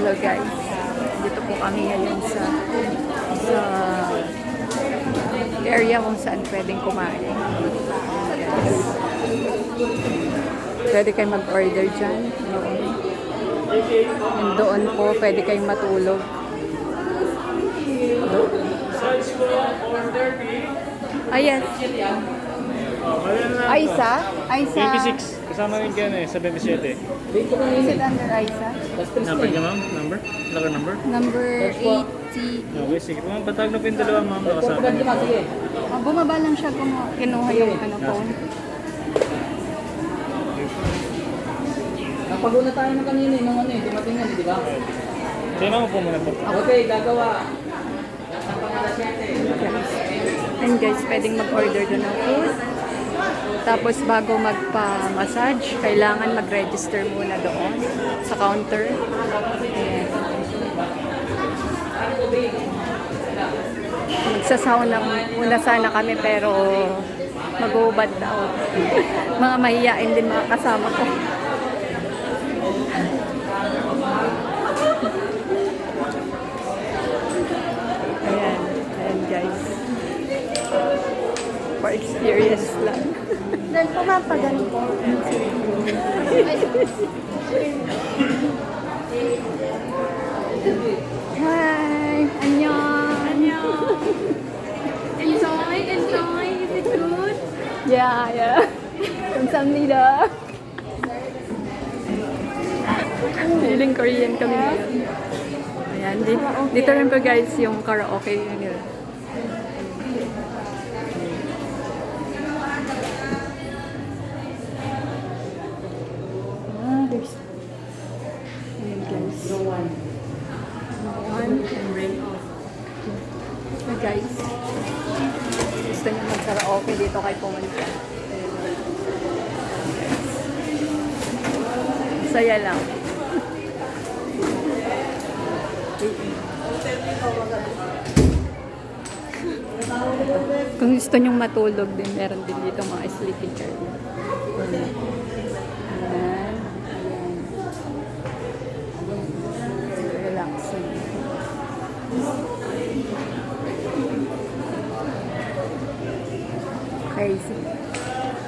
Hello guys, dito po kami ngayon sa area kung saan pwedeng kumain. Guys. Pwede kayo mag-order dyan. Doon po, pwede kayong matulog. Yes. Aisa? Aisa? 26. Kasama yun dyan eh, sa 27. Is it under Aisa? Number niya ma'am? Number? Locker number? Number 80. Okay, sige. Ma'am, patag na po yung dalawa ma'am. Nakasama niyo. Bumaba lang siya kung kinuha yung phone. Napaguna tayo ng kanina nung dumating na, di ba? Sige ma'am, upo muna po. Okay, gagawa. And guys, pwedeng mag-order doon ng food. Tapos bago magpa-massage, kailangan mag-register muna doon sa counter. Ayan. Magsasauna muna sana kami pero mag-uubad daw. Mga mahihain din mga kasama ko. Ayan. Ayan guys. For experience lang. Then pumapagan po. Hi! Annyeong! Enjoy, enjoy. Is it good? Yeah. 감사합니다. Feeling Korean kami ngayon. Ayan, dito rin po guys yung karaoke nila. There's... Ayan guys. No one can rain off. So guys, gusto niyo mag-karaoke dito kay pumunta. Saya lang. Kung gusto nyong matulog din, meron din dito mga sleeping area. Ayan. Relaxing. Crazy.